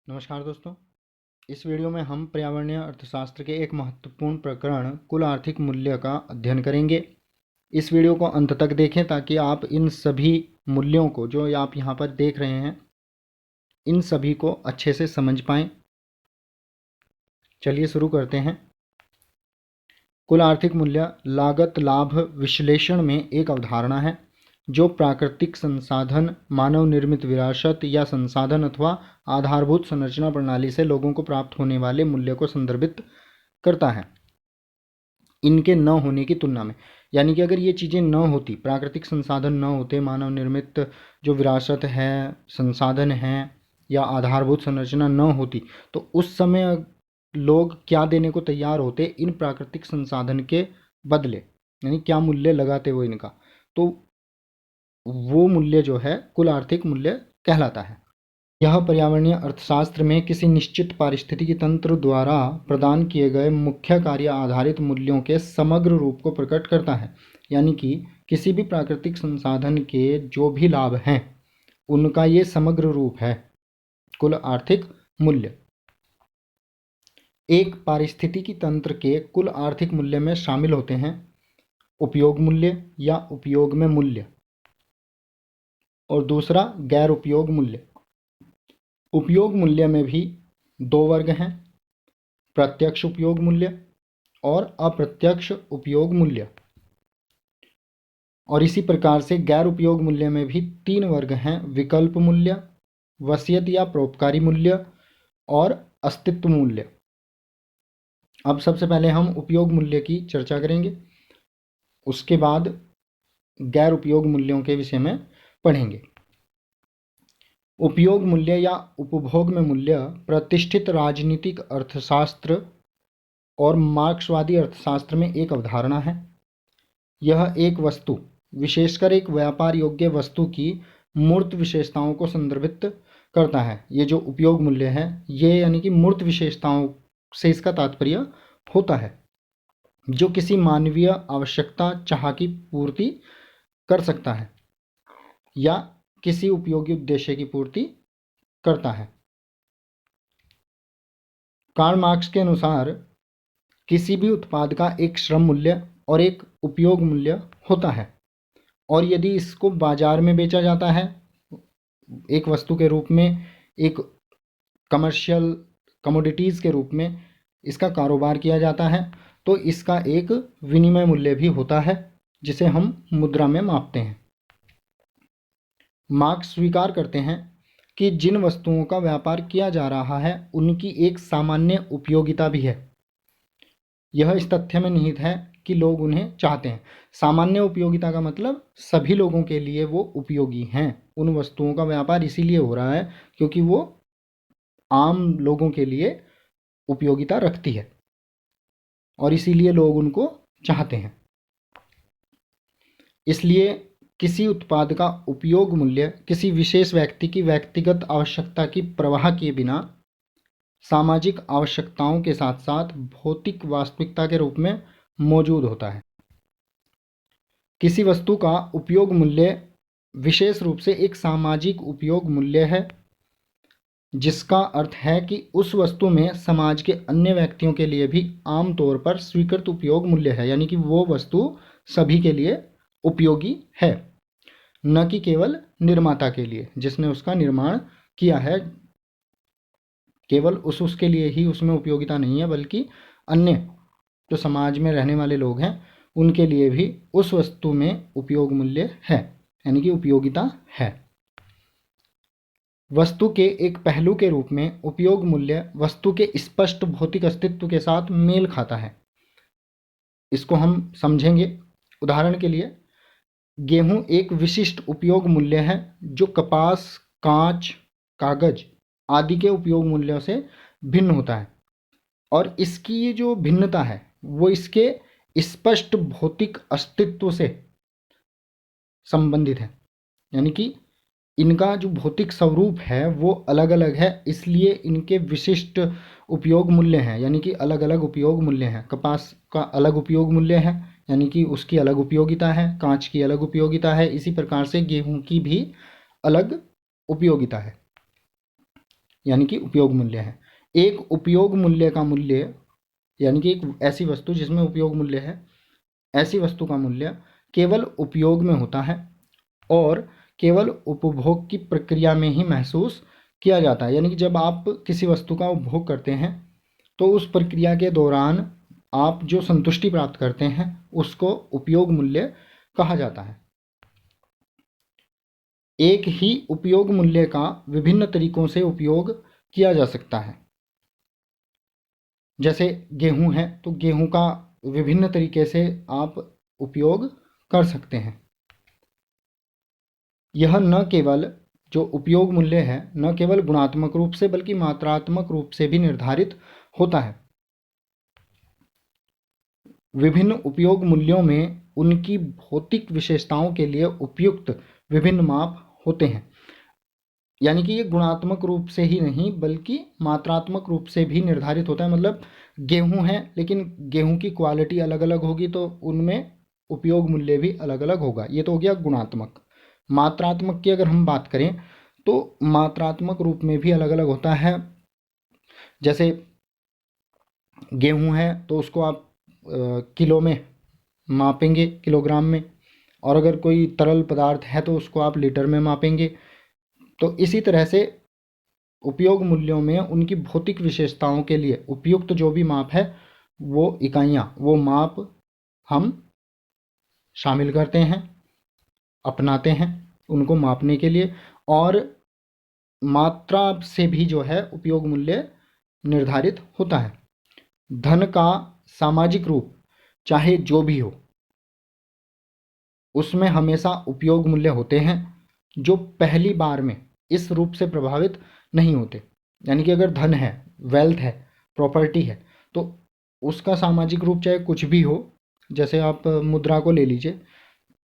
नमस्कार दोस्तों। इस वीडियो में हम पर्यावरणीय अर्थशास्त्र के एक महत्वपूर्ण प्रकरण कुल आर्थिक मूल्य का अध्ययन करेंगे। इस वीडियो को अंत तक देखें ताकि आप इन सभी मूल्यों को जो आप यहाँ पर देख रहे हैं इन सभी को अच्छे से समझ पाएं। चलिए शुरू करते हैं। कुल आर्थिक मूल्य लागत लाभ विश्लेषण में एक अवधारणा है जो प्राकृतिक संसाधन, मानव निर्मित विरासत या संसाधन अथवा आधारभूत संरचना प्रणाली से लोगों को प्राप्त होने वाले मूल्य को संदर्भित करता है इनके न होने की तुलना में। यानी कि अगर ये चीज़ें न होती, प्राकृतिक संसाधन न होते, मानव निर्मित जो विरासत है, संसाधन हैं या आधारभूत संरचना न होती, तो उस समय लोग क्या देने को तैयार होते इन प्राकृतिक संसाधन के बदले, यानी क्या मूल्य लगाते वो इनका, तो वो मूल्य जो है कुल आर्थिक मूल्य कहलाता है। यह पर्यावरणीय अर्थशास्त्र में किसी निश्चित पारिस्थितिकी तंत्र द्वारा प्रदान किए गए मुख्य कार्य आधारित मूल्यों के समग्र रूप को प्रकट करता है। यानी कि किसी भी प्राकृतिक संसाधन के जो भी लाभ हैं उनका ये समग्र रूप है कुल आर्थिक मूल्य। एक पारिस्थितिकी तंत्र के कुल आर्थिक मूल्य में शामिल होते हैं उपयोग मूल्य या उपयोग में मूल्य, और दूसरा गैर उपयोग मूल्य। उपयोग मूल्य में भी दो वर्ग हैं, प्रत्यक्ष उपयोग मूल्य और अप्रत्यक्ष उपयोग मूल्य। और इसी प्रकार से गैर उपयोग मूल्य में भी तीन वर्ग हैं, विकल्प मूल्य, वसीयत या परोपकारी मूल्य और अस्तित्व मूल्य। अब सबसे पहले हम उपयोग मूल्य की चर्चा करेंगे, उसके बाद गैर उपयोग मूल्यों के विषय में पढ़ेंगे। उपयोग मूल्य या उपभोग में मूल्य प्रतिष्ठित राजनीतिक अर्थशास्त्र और मार्क्सवादी अर्थशास्त्र में एक अवधारणा है। यह एक वस्तु, विशेषकर एक व्यापार योग्य वस्तु की मूर्त विशेषताओं को संदर्भित करता है। ये जो उपयोग मूल्य है ये यानी कि मूर्त विशेषताओं से इसका तात्पर्य होता है जो किसी मानवीय आवश्यकता चाह की पूर्ति कर सकता है या किसी उपयोगी उद्देश्य की पूर्ति करता है। कार्ल मार्क्स के अनुसार किसी भी उत्पाद का एक श्रम मूल्य और एक उपयोग मूल्य होता है, और यदि इसको बाजार में बेचा जाता है एक वस्तु के रूप में, एक कमर्शियल कमोडिटीज़ के रूप में इसका कारोबार किया जाता है, तो इसका एक विनिमय मूल्य भी होता है जिसे हम मुद्रा में मापते हैं। मार्क्स स्वीकार करते हैं कि जिन वस्तुओं का व्यापार किया जा रहा है उनकी एक सामान्य उपयोगिता भी है। यह इस तथ्य में निहित है कि लोग उन्हें चाहते हैं। सामान्य उपयोगिता का मतलब सभी लोगों के लिए वो उपयोगी हैं। उन वस्तुओं का व्यापार इसीलिए हो रहा है क्योंकि वो आम लोगों के लिए उपयोगिता रखती है और इसीलिए लोग उनको चाहते हैं। इसलिए किसी उत्पाद का उपयोग मूल्य किसी विशेष व्यक्ति की व्यक्तिगत आवश्यकता की परवाह किए बिना सामाजिक आवश्यकताओं के साथ साथ भौतिक वास्तविकता के रूप में मौजूद होता है। किसी वस्तु का उपयोग मूल्य विशेष रूप से एक सामाजिक उपयोग मूल्य है, जिसका अर्थ है कि उस वस्तु में समाज के अन्य व्यक्तियों के लिए भी आमतौर पर स्वीकृत उपयोग मूल्य है। यानी कि वो वस्तु सभी के लिए उपयोगी है, न कि केवल निर्माता के लिए जिसने उसका निर्माण किया है। केवल उसके लिए ही उसमें उपयोगिता नहीं है, बल्कि अन्य जो समाज में रहने वाले लोग हैं उनके लिए भी उस वस्तु में उपयोग मूल्य है, यानी कि उपयोगिता है। वस्तु के एक पहलू के रूप में उपयोग मूल्य वस्तु के स्पष्ट भौतिक अस्तित्व के साथ मेल खाता है। इसको हम समझेंगे। उदाहरण के लिए, गेहूं एक विशिष्ट उपयोग मूल्य है जो कपास, कांच, कागज आदि के उपयोग मूल्यों से भिन्न होता है, और इसकी ये जो भिन्नता है वो इसके स्पष्ट भौतिक अस्तित्व से संबंधित है। यानी कि इनका जो भौतिक स्वरूप है वो अलग अलग है, इसलिए इनके विशिष्ट उपयोग मूल्य हैं, यानी कि अलग अलग उपयोग मूल्य हैं। कपास का अलग उपयोग मूल्य है, यानी कि उसकी अलग उपयोगिता है। कांच की अलग उपयोगिता है। इसी प्रकार से गेहूं की भी अलग उपयोगिता है। यानी कि उपयोग मूल्य है। एक उपयोग मूल्य का मूल्य यानी कि एक ऐसी वस्तु जिसमें उपयोग मूल्य है, ऐसी वस्तु का मूल्य केवल उपयोग में होता है और केवल उपभोग की प्रक्रिया में ही महसूस किया जाता है। यानी कि जब आप किसी वस्तु का उपभोग करते हैं तो उस प्रक्रिया के दौरान आप जो संतुष्टि प्राप्त करते हैं उसको उपयोग मूल्य कहा जाता है। एक ही उपयोग मूल्य का विभिन्न तरीकों से उपयोग किया जा सकता है। जैसे गेहूं है तो गेहूं का विभिन्न तरीके से आप उपयोग कर सकते हैं। यह न केवल जो उपयोग मूल्य है न केवल गुणात्मक रूप से बल्कि मात्रात्मक रूप से भी निर्धारित होता है। विभिन्न उपयोग मूल्यों में उनकी भौतिक विशेषताओं के लिए उपयुक्त विभिन्न माप होते हैं। यानी कि ये गुणात्मक रूप से ही नहीं बल्कि मात्रात्मक रूप से भी निर्धारित होता है। मतलब गेहूं है लेकिन गेहूं की क्वालिटी अलग अलग होगी तो उनमें उपयोग मूल्य भी अलग अलग होगा। ये तो हो गया गुणात्मक। मात्रात्मक की अगर हम बात करें तो मात्रात्मक रूप में भी अलग अलग होता है। जैसे गेहूं है तो उसको आप किलो में मापेंगे, किलोग्राम में, और अगर कोई तरल पदार्थ है तो उसको आप लीटर में मापेंगे। तो इसी तरह से उपयोग मूल्यों में उनकी भौतिक विशेषताओं के लिए उपयुक्त जो भी माप है वो इकाइयाँ, वो माप हम शामिल करते हैं, अपनाते हैं उनको मापने के लिए। और मात्रा से भी जो है उपयोग मूल्य निर्धारित होता है। धन का सामाजिक रूप चाहे जो भी हो उसमें हमेशा उपयोग मूल्य होते हैं जो पहली बार में इस रूप से प्रभावित नहीं होते। यानी कि अगर धन है, वेल्थ है, प्रॉपर्टी है तो उसका सामाजिक रूप चाहे कुछ भी हो। जैसे आप मुद्रा को ले लीजिए,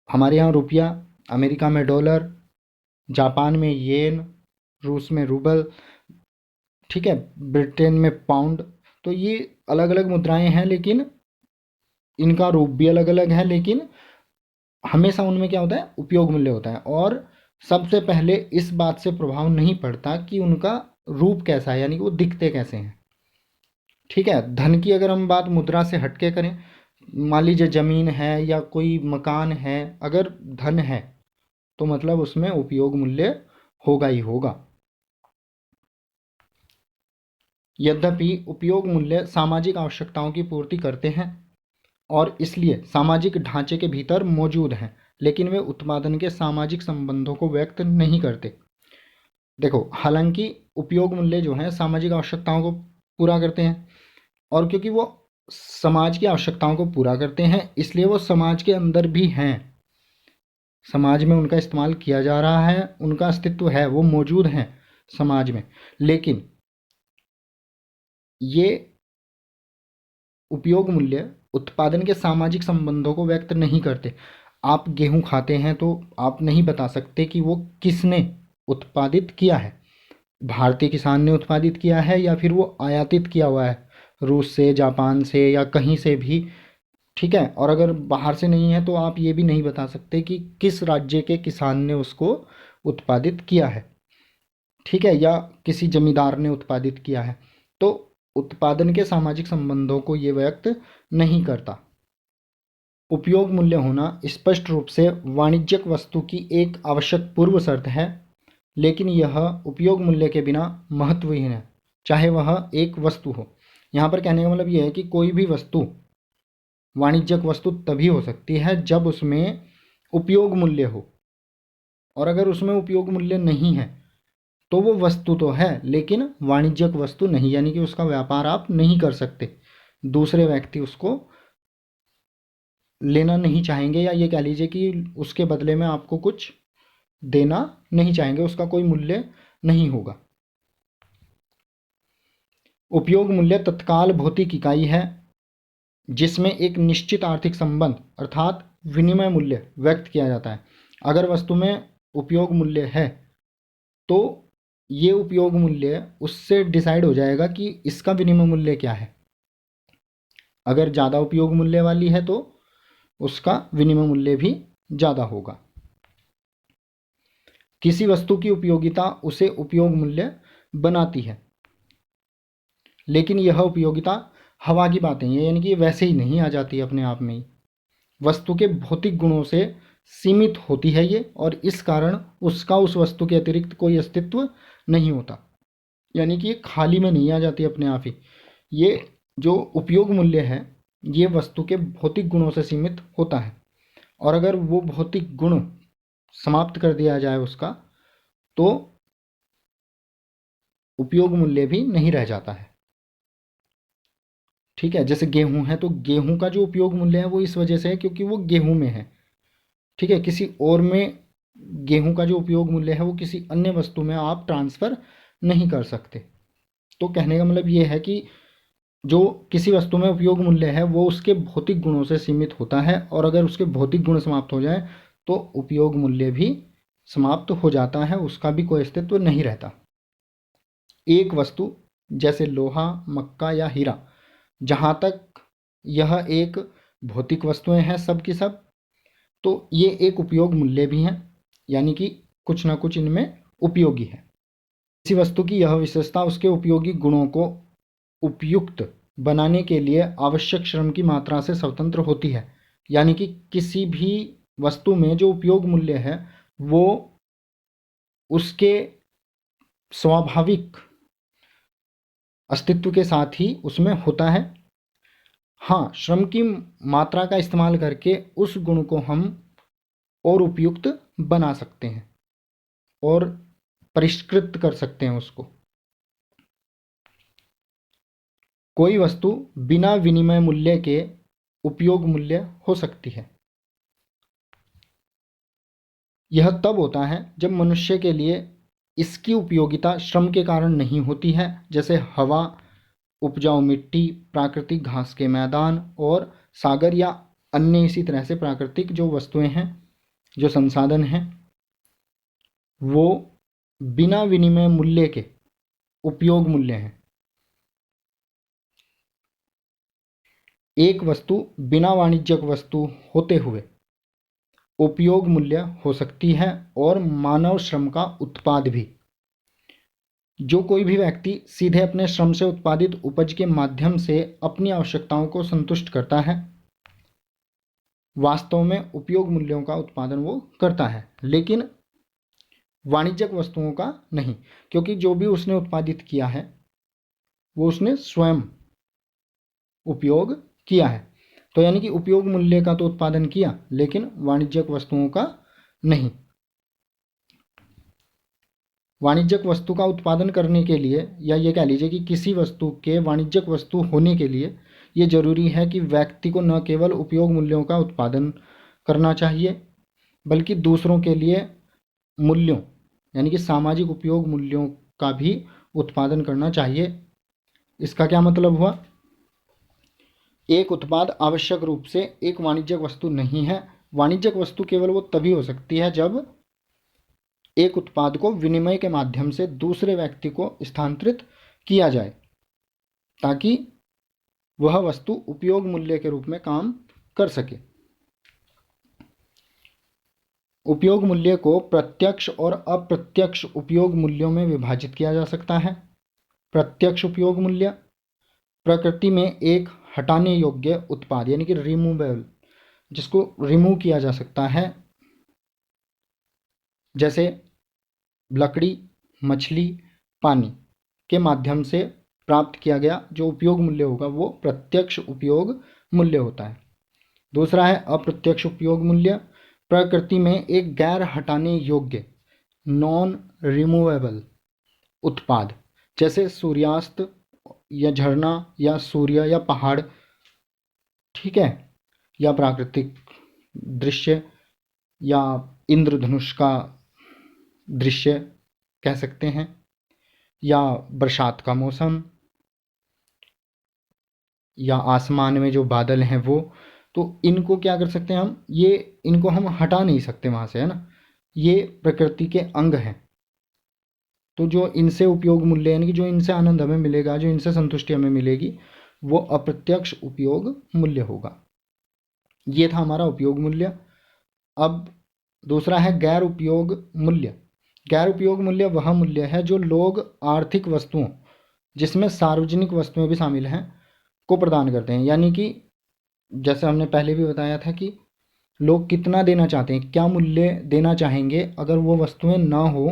हमारे यहाँ रुपया, अमेरिका में डॉलर, जापान में येन, रूस में रूबल, ठीक है, ब्रिटेन में पाउंड। तो ये अलग अलग मुद्राएं हैं लेकिन इनका रूप भी अलग अलग है, लेकिन हमेशा उनमें क्या होता है, उपयोग मूल्य होता है। और सबसे पहले इस बात से प्रभाव नहीं पड़ता कि उनका रूप कैसा है, यानी कि वो दिखते कैसे हैं। ठीक है, धन की अगर हम बात मुद्रा से हटके करें, मान लीजिए जमीन है या कोई मकान है, अगर धन है तो मतलब उसमें उपयोग मूल्य होगा ही होगा। यद्यपि उपयोग मूल्य सामाजिक आवश्यकताओं की पूर्ति करते हैं और इसलिए सामाजिक ढांचे के भीतर मौजूद हैं, लेकिन वे उत्पादन के सामाजिक संबंधों को व्यक्त नहीं करते। देखो, हालांकि उपयोग मूल्य जो हैं सामाजिक आवश्यकताओं को पूरा करते हैं, और क्योंकि वो समाज की आवश्यकताओं को पूरा करते हैं इसलिए वो समाज के अंदर भी हैं, समाज में उनका इस्तेमाल किया जा रहा है, उनका अस्तित्व है, वो मौजूद हैं समाज में। लेकिन ये उपयोग मूल्य उत्पादन के सामाजिक संबंधों को व्यक्त नहीं करते। आप गेहूं खाते हैं तो आप नहीं बता सकते कि वो किसने उत्पादित किया है, भारतीय किसान ने उत्पादित किया है या फिर वो आयातित किया हुआ है रूस से, जापान से या कहीं से भी। ठीक है, और अगर बाहर से नहीं है तो आप ये भी नहीं बता सकते कि किस राज्य के किसान ने उसको उत्पादित किया है। ठीक है, या किसी जमींदार ने उत्पादित किया है। तो उत्पादन के सामाजिक संबंधों को ये व्यक्त नहीं करता। उपयोग मूल्य होना स्पष्ट रूप से वाणिज्यिक वस्तु की एक आवश्यक पूर्व शर्त है, लेकिन यह उपयोग मूल्य के बिना महत्वहीन है, चाहे वह एक वस्तु हो। यहाँ पर कहने का मतलब यह है कि कोई भी वस्तु वाणिज्यिक वस्तु तभी हो सकती है जब उसमें उपयोग मूल्य हो, और अगर उसमें उपयोग मूल्य नहीं है तो वो वस्तु तो है लेकिन वाणिज्यिक वस्तु नहीं, यानी कि उसका व्यापार आप नहीं कर सकते, दूसरे व्यक्ति उसको लेना नहीं चाहेंगे, या ये कह लीजिए कि उसके बदले में आपको कुछ देना नहीं चाहेंगे, उसका कोई मूल्य नहीं होगा। उपयोग मूल्य तत्काल भौतिक इकाई है जिसमें एक निश्चित आर्थिक संबंध अर्थात विनिमय मूल्य व्यक्त किया जाता है। अगर वस्तु में उपयोग मूल्य है तो ये उपयोग मूल्य उससे डिसाइड हो जाएगा कि इसका विनिमय मूल्य क्या है। अगर ज़्यादा उपयोग मूल्य वाली है तो उसका विनिमय मूल्य भी ज़्यादा होगा। किसी वस्तु की उपयोगिता उसे उपयोग मूल्य बनाती है। लेकिन यह उपयोगिता हवा की बातें हैं, यानी कि ये वैसे ही नहीं आ जाती अपने आप में ही, वस्तु के भौतिक गुणों से सीमित होती है ये, और इस कारण उसका उस वस्तु के अतिरिक्त कोई अस्तित्व नहीं होता, यानी कि ये खाली में नहीं आ जाती अपने आप ही। ये जो उपयोग मूल्य है ये वस्तु के भौतिक गुणों से सीमित होता है, और अगर वो भौतिक गुण समाप्त कर दिया जाए उसका, तो उपयोग मूल्य भी नहीं रह जाता है। ठीक है, जैसे गेहूं है, तो गेहूं का जो उपयोग मूल्य है वो इस वजह से है क्योंकि वो गेहूं में है। ठीक है, किसी और में गेहूं का जो उपयोग मूल्य है वो किसी अन्य वस्तु में आप ट्रांसफ़र नहीं कर सकते। तो कहने का मतलब ये है कि जो किसी वस्तु में उपयोग मूल्य है वो उसके भौतिक गुणों से सीमित होता है, और अगर उसके भौतिक गुण समाप्त हो जाए तो उपयोग मूल्य भी समाप्त हो जाता है, उसका भी कोई अस्तित्व नहीं रहता। एक वस्तु जैसे लोहा, मक्का या हीरा, जहाँ तक यह एक भौतिक वस्तुएं हैं सब की सब, तो ये एक उपयोग मूल्य भी हैं, यानी कि कुछ ना कुछ इनमें उपयोगी है। किसी वस्तु की यह विशेषता उसके उपयोगी गुणों को उपयुक्त बनाने के लिए आवश्यक श्रम की मात्रा से स्वतंत्र होती है, यानी कि किसी भी वस्तु में जो उपयोग मूल्य है वो उसके स्वाभाविक अस्तित्व के साथ ही उसमें होता है। हाँ, श्रम की मात्रा का इस्तेमाल करके उस गुण को हम और उपयुक्त बना सकते हैं और परिष्कृत कर सकते हैं उसको। कोई वस्तु बिना विनिमय मूल्य के उपयोग मूल्य हो सकती है। यह तब होता है जब मनुष्य के लिए इसकी उपयोगिता श्रम के कारण नहीं होती है, जैसे हवा, उपजाऊ मिट्टी, प्राकृतिक घास के मैदान और सागर या अन्य इसी तरह से प्राकृतिक जो वस्तुएं हैं, जो संसाधन हैं, वो बिना विनिमय मूल्य के उपयोग मूल्य हैं। एक वस्तु बिना वाणिज्यिक वस्तु होते हुए उपयोग मूल्य हो सकती है और मानव श्रम का उत्पाद भी। जो कोई भी व्यक्ति सीधे अपने श्रम से उत्पादित उपज के माध्यम से अपनी आवश्यकताओं को संतुष्ट करता है, वास्तव में उपयोग मूल्यों का उत्पादन वो करता है, लेकिन वाणिज्यिक वस्तुओं का नहीं, क्योंकि जो भी उसने उत्पादित किया है वो उसने स्वयं उपयोग किया है। तो यानी कि उपयोग मूल्य का तो उत्पादन किया, लेकिन वाणिज्यिक वस्तुओं का नहीं। वाणिज्यिक वस्तु का उत्पादन करने के लिए, या ये कह लीजिए कि किसी वस्तु के वाणिज्यिक वस्तु होने के लिए ये जरूरी है कि व्यक्ति को न केवल उपयोग मूल्यों का उत्पादन करना चाहिए, बल्कि दूसरों के लिए मूल्यों यानी कि सामाजिक उपयोग मूल्यों का भी उत्पादन करना चाहिए। इसका क्या मतलब हुआ? एक उत्पाद आवश्यक रूप से एक वाणिज्यिक वस्तु नहीं है। वाणिज्यिक वस्तु केवल वो तभी हो सकती है जब एक उत्पाद को विनिमय के माध्यम से दूसरे व्यक्ति को स्थानांतरित किया जाए, ताकि वह वस्तु उपयोग मूल्य के रूप में काम कर सके। उपयोग मूल्य को प्रत्यक्ष और अप्रत्यक्ष उपयोग मूल्यों में विभाजित किया जा सकता है। प्रत्यक्ष उपयोग मूल्य प्रकृति में एक हटाने योग्य उत्पाद यानी कि रिमूवेबल, जिसको रिमूव किया जा सकता है, जैसे लकड़ी, मछली, पानी के माध्यम से प्राप्त किया गया जो उपयोग मूल्य होगा वो प्रत्यक्ष उपयोग मूल्य होता है। दूसरा है अप्रत्यक्ष उपयोग मूल्य, प्रकृति में एक गैर हटाने योग्य नॉन रिमूवेबल उत्पाद, जैसे सूर्यास्त या झरना या सूर्य या पहाड़, ठीक है, या प्राकृतिक दृश्य या इंद्रधनुष का दृश्य कह सकते हैं, या बरसात का मौसम, या आसमान में जो बादल हैं वो। तो इनको क्या कर सकते हैं हम, ये इनको हम हटा नहीं सकते वहाँ से, है ना, ये प्रकृति के अंग हैं। तो जो इनसे उपयोग मूल्य यानी कि जो इनसे आनंद हमें मिलेगा, जो इनसे संतुष्टि हमें मिलेगी, वो अप्रत्यक्ष उपयोग मूल्य होगा। ये था हमारा उपयोग मूल्य। अब दूसरा है गैर उपयोग मूल्य, गैर उपयोग मूल्य वह मूल्य है जो लोग आर्थिक वस्तुओं, जिसमें सार्वजनिक वस्तुएं भी शामिल हैं, को प्रदान करते हैं। यानी कि जैसे हमने पहले भी बताया था कि लोग कितना देना चाहते हैं, क्या मूल्य देना चाहेंगे अगर वो वस्तुएं ना हो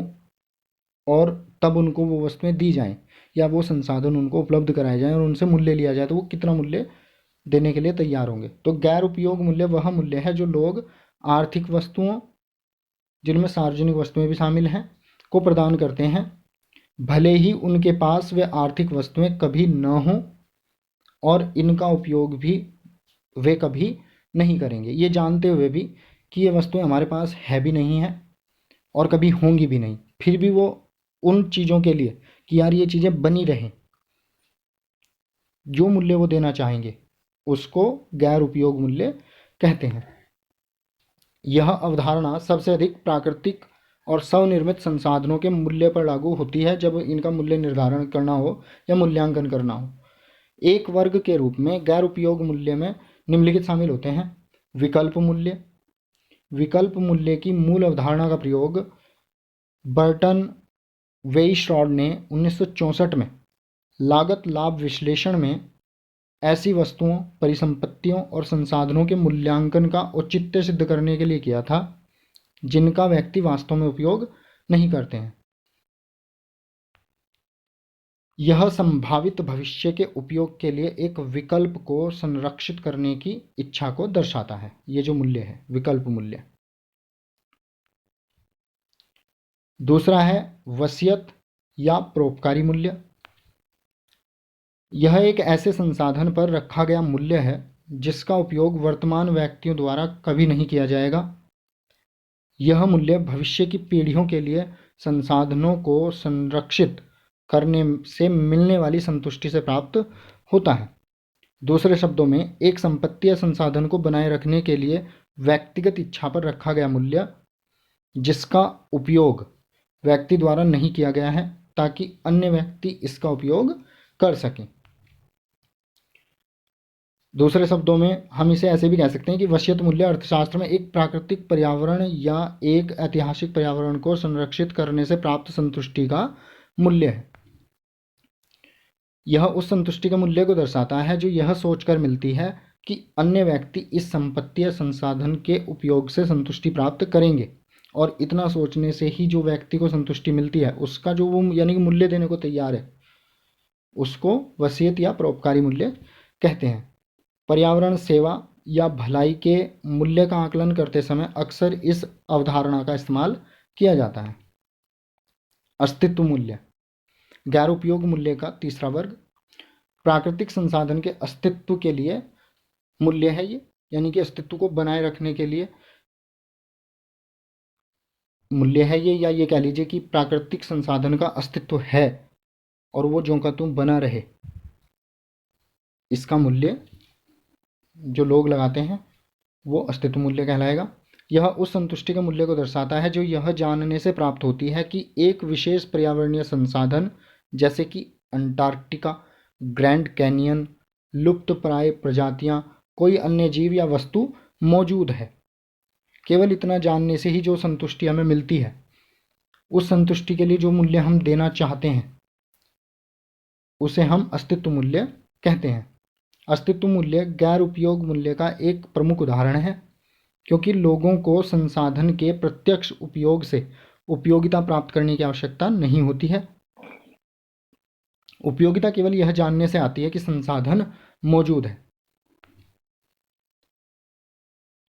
और तब उनको वो वस्तुएं दी जाएं, या वो संसाधन उनको उपलब्ध कराए जाएं और उनसे मूल्य लिया जाए, तो वो कितना मूल्य देने के लिए तैयार होंगे। तो गैर उपयोग मूल्य वह मूल्य है जो लोग आर्थिक वस्तुओं, जिनमें सार्वजनिक वस्तुएं भी शामिल हैं, को प्रदान करते हैं, भले ही उनके पास वे आर्थिक वस्तुएं कभी न हों और इनका उपयोग भी वे कभी नहीं करेंगे, ये जानते हुए भी कि ये वस्तुएं हमारे पास है भी नहीं है और कभी होंगी भी नहीं, फिर भी वो उन चीज़ों के लिए कि यार ये चीज़ें बनी रहें, जो मूल्य वो देना चाहेंगे, उसको गैर उपयोग मूल्य कहते हैं। यह अवधारणा सबसे अधिक प्राकृतिक और स्वनिर्मित संसाधनों के मूल्य पर लागू होती है जब इनका मूल्य निर्धारण करना हो या मूल्यांकन करना हो। एक वर्ग के रूप में गैर उपयोग मूल्य में निम्नलिखित शामिल होते हैं। विकल्प मूल्य। विकल्प मूल्य की मूल अवधारणा का प्रयोग बर्टन वेइसरॉड ने 1964 में लागत लाभ विश्लेषण में ऐसी वस्तुओं, परिसंपत्तियों और संसाधनों के मूल्यांकन का औचित्य सिद्ध करने के लिए किया था जिनका व्यक्ति वास्तव में उपयोग नहीं करते हैं। यह संभावित भविष्य के उपयोग के लिए एक विकल्प को संरक्षित करने की इच्छा को दर्शाता है। ये जो मूल्य है, विकल्प मूल्य। दूसरा है वसीयत या परोपकारी मूल्य। यह एक ऐसे संसाधन पर रखा गया मूल्य है जिसका उपयोग वर्तमान व्यक्तियों द्वारा कभी नहीं किया जाएगा। यह मूल्य भविष्य की पीढ़ियों के लिए संसाधनों को संरक्षित करने से मिलने वाली संतुष्टि से प्राप्त होता है। दूसरे शब्दों में, एक संपत्ति या संसाधन को बनाए रखने के लिए व्यक्तिगत इच्छा पर रखा गया मूल्य जिसका उपयोग व्यक्ति द्वारा नहीं किया गया है ताकि अन्य व्यक्ति इसका उपयोग कर सकें। दूसरे शब्दों में हम इसे ऐसे भी कह सकते हैं कि वसीयत मूल्य अर्थशास्त्र में एक प्राकृतिक पर्यावरण या एक ऐतिहासिक पर्यावरण को संरक्षित करने से प्राप्त संतुष्टि का मूल्य है। यह उस संतुष्टि के मूल्य को दर्शाता है जो यह सोचकर मिलती है कि अन्य व्यक्ति इस संपत्ति या संसाधन के उपयोग से संतुष्टि प्राप्त करेंगे, और इतना सोचने से ही जो व्यक्ति को संतुष्टि मिलती है उसका जो वो यानी कि मूल्य देने को तैयार है, उसको वसीयत या परोपकारी मूल्य कहते हैं। पर्यावरण सेवा या भलाई के मूल्य का आकलन करते समय अक्सर इस अवधारणा का इस्तेमाल किया जाता है। अस्तित्व मूल्य, गैर उपयोग मूल्य का तीसरा वर्ग। प्राकृतिक संसाधन के अस्तित्व के लिए मूल्य है ये, यानी कि अस्तित्व को बनाए रखने के लिए मूल्य है ये, या ये कह लीजिए कि प्राकृतिक संसाधन का अस्तित्व है और वो ज्यों का त्यों बना रहे, इसका मूल्य जो लोग लगाते हैं वो अस्तित्व मूल्य कहलाएगा। यह उस संतुष्टि के मूल्य को दर्शाता है जो यह जानने से प्राप्त होती है कि एक विशेष पर्यावरणीय संसाधन, जैसे कि अंटार्कटिका, ग्रैंड कैनियन, लुप्तप्राय प्रजातियां, कोई अन्य जीव या वस्तु मौजूद है। केवल इतना जानने से ही जो संतुष्टि हमें मिलती है, उस संतुष्टि के लिए जो मूल्य हम देना चाहते हैं, उसे हम अस्तित्व मूल्य कहते हैं। अस्तित्व मूल्य गैर उपयोग मूल्य का एक प्रमुख उदाहरण है, क्योंकि लोगों को संसाधन के प्रत्यक्ष उपयोग से उपयोगिता प्राप्त करने की आवश्यकता नहीं होती है। उपयोगिता केवल यह जानने से आती है कि संसाधन मौजूद है।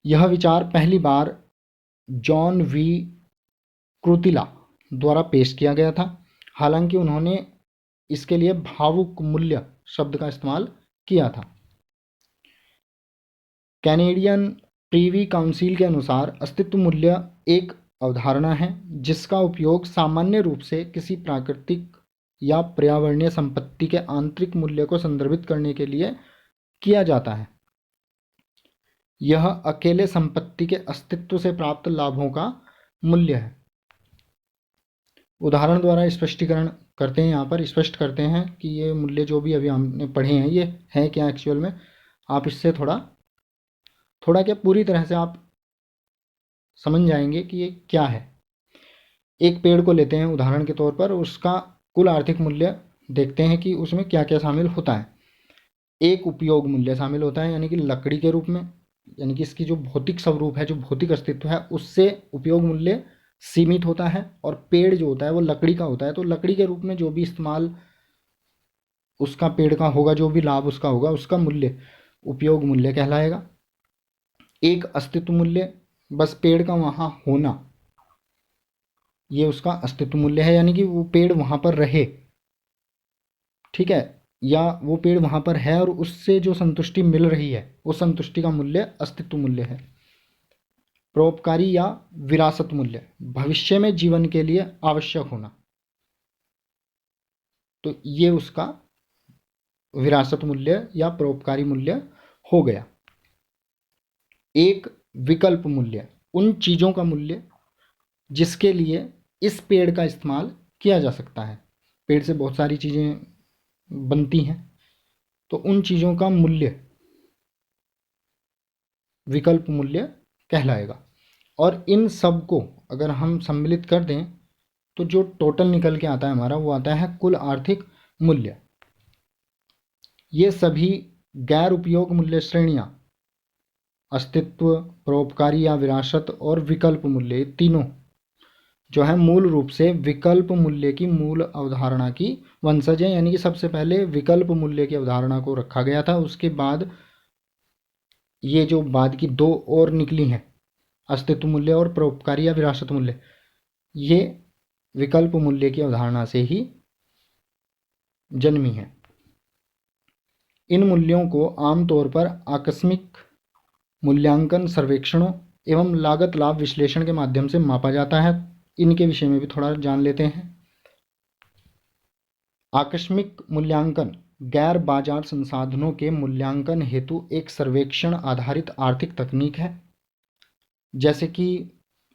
यह विचार पहली बार जॉन वी क्रुतिला द्वारा पेश किया गया था, हालांकि उन्होंने इसके लिए भावुक मूल्य शब्द का इस्तेमाल किया था। कैनेडियन प्रीवी काउंसिल के अनुसार अस्तित्व मूल्य एक अवधारणा है जिसका उपयोग सामान्य रूप से किसी प्राकृतिक या पर्यावरणीय संपत्ति के आंतरिक मूल्य को संदर्भित करने के लिए किया जाता है। यह अकेले संपत्ति के अस्तित्व से प्राप्त लाभों का मूल्य है। उदाहरण द्वारा स्पष्टीकरण करते हैं, यहाँ पर स्पष्ट करते हैं कि ये मूल्य जो भी अभी हमने पढ़े हैं ये है क्या एक्चुअल में। आप इससे थोड़ा क्या पूरी तरह से आप समझ जाएंगे कि ये क्या है। एक पेड़ को लेते हैं उदाहरण के तौर पर, उसका कुल आर्थिक मूल्य देखते हैं कि उसमें क्या क्या शामिल होता है। एक उपयोग मूल्य शामिल होता है, यानी कि लकड़ी के रूप में, यानी कि इसकी जो भौतिक स्वरूप है, जो भौतिक अस्तित्व है, उससे उपयोग मूल्य सीमित होता है। और पेड़ जो होता है वो लकड़ी का होता है, तो लकड़ी के रूप में जो भी इस्तेमाल उसका पेड़ का होगा, जो भी लाभ उसका होगा, उसका मूल्य उपयोग मूल्य कहलाएगा। एक अस्तित्व मूल्य, बस पेड़ का वहाँ होना, ये उसका अस्तित्व मूल्य है, यानी कि वो पेड़ वहाँ पर रहे, ठीक है, या वो पेड़ वहाँ पर है और उससे जो संतुष्टि मिल रही है, उस संतुष्टि का मूल्य अस्तित्व मूल्य है। परोपकारी या विरासत मूल्य, भविष्य में जीवन के लिए आवश्यक होना, तो ये उसका विरासत मूल्य या परोपकारी मूल्य हो गया। एक विकल्प मूल्य, उन चीज़ों का मूल्य जिसके लिए इस पेड़ का इस्तेमाल किया जा सकता है। पेड़ से बहुत सारी चीज़ें बनती हैं, तो उन चीज़ों का मूल्य विकल्प मूल्य कहलाएगा। और इन सब को अगर हम सम्मिलित कर दें तो जो टोटल निकल के आता है हमारा, वो आता है कुल आर्थिक मूल्य। ये सभी गैर उपयोग मूल्य श्रेणियाँ, अस्तित्व, परोपकारी या विरासत और विकल्प मूल्य, तीनों जो है मूल रूप से विकल्प मूल्य की मूल अवधारणा की वंशज है। यानी कि सबसे पहले विकल्प मूल्य की अवधारणा को रखा गया था, उसके बाद ये जो बाद की दो और निकली हैं, अस्तित्व मूल्य और परोपकारी या विरासत मूल्य, ये विकल्प मूल्य की अवधारणा से ही जन्मी है। इन मूल्यों को आमतौर पर आकस्मिक मूल्यांकन सर्वेक्षणों एवं लागत लाभ विश्लेषण के माध्यम से मापा जाता है। इनके विषय में भी थोड़ा जान लेते हैं। आकस्मिक मूल्यांकन गैर बाजार संसाधनों के मूल्यांकन हेतु एक सर्वेक्षण आधारित आर्थिक तकनीक है। जैसे कि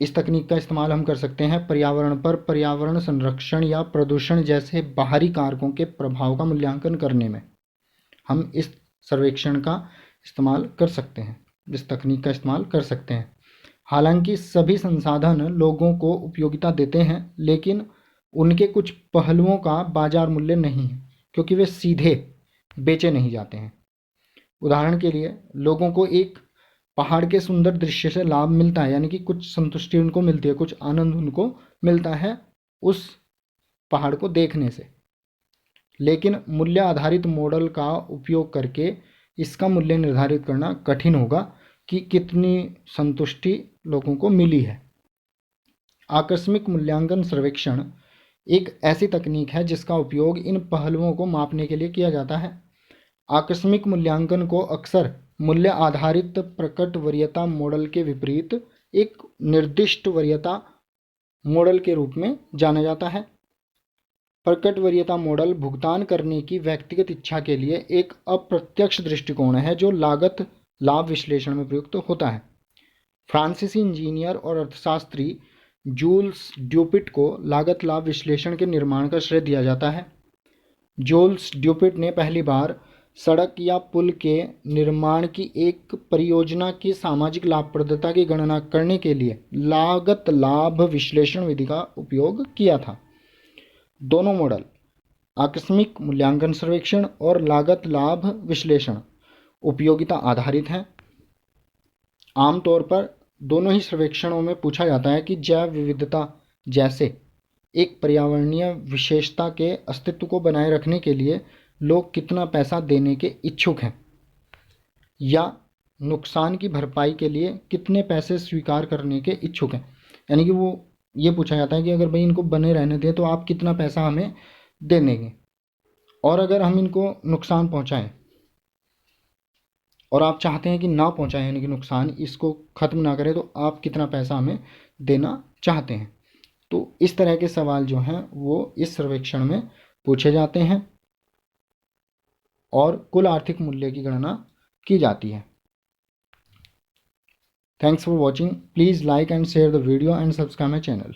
इस तकनीक का इस्तेमाल हम कर सकते हैं पर्यावरण पर, पर्यावरण संरक्षण या प्रदूषण जैसे बाहरी कारकों के प्रभाव का मूल्यांकन करने में हम इस सर्वेक्षण का इस्तेमाल कर सकते हैं, इस तकनीक का इस्तेमाल कर सकते हैं। हालांकि सभी संसाधन लोगों को उपयोगिता देते हैं, लेकिन उनके कुछ पहलुओं का बाजार मूल्य नहीं है, क्योंकि वे सीधे बेचे नहीं जाते हैं। उदाहरण के लिए लोगों को एक पहाड़ के सुंदर दृश्य से लाभ मिलता है, यानी कि कुछ संतुष्टि उनको मिलती है, कुछ आनंद उनको मिलता है उस पहाड़ को देखने से, लेकिन मूल्य आधारित मॉडल का उपयोग करके इसका मूल्य निर्धारित करना कठिन होगा कि कितनी संतुष्टि लोगों को मिली है। आकस्मिक मूल्यांकन सर्वेक्षण एक ऐसी तकनीक है जिसका उपयोग इन पहलुओं को मापने के लिए किया जाता है। आकस्मिक मूल्यांकन को अक्सर मूल्य आधारित प्रकट वरीयता मॉडल के विपरीत एक निर्दिष्ट वरीयता मॉडल के रूप में जाना जाता है। प्रकट वरीयता मॉडल भुगतान करने की व्यक्तिगत इच्छा के लिए एक अप्रत्यक्ष दृष्टिकोण है जो लागत लाभ विश्लेषण में प्रयुक्त होता है। फ्रांसीसी इंजीनियर और अर्थशास्त्री जूल्स ड्यूपिट को लागत लाभ विश्लेषण के निर्माण का श्रेय दिया जाता है। जूल्स ड्यूपिट ने पहली बार सड़क या पुल के निर्माण की एक परियोजना की सामाजिक लाभप्रदता की गणना करने के लिए लागत लाभ विश्लेषण विधि का उपयोग किया था। दोनों मॉडल, आकस्मिक मूल्यांकन सर्वेक्षण और लागत लाभ विश्लेषण, उपयोगिता आधारित हैं। आमतौर पर दोनों ही सर्वेक्षणों में पूछा जाता है कि जैव विविधता जैसे एक पर्यावरणीय विशेषता के अस्तित्व को बनाए रखने के लिए लोग कितना पैसा देने के इच्छुक हैं, या नुकसान की भरपाई के लिए कितने पैसे स्वीकार करने के इच्छुक हैं। यानी कि वो ये पूछा जाता है कि अगर भाई इनको बने रहने दें तो आप कितना पैसा हमें दे देंगे, और अगर हम इनको नुकसान पहुंचाएं और आप चाहते हैं कि ना पहुंचाएं, यानी कि नुकसान इसको ख़त्म ना करें, तो आप कितना पैसा हमें देना चाहते हैं। तो इस तरह के सवाल जो हैं वो इस सर्वेक्षण में पूछे जाते हैं और कुल आर्थिक मूल्य की गणना की जाती है। Thanks for watching. Please like and share the video and subscribe my channel.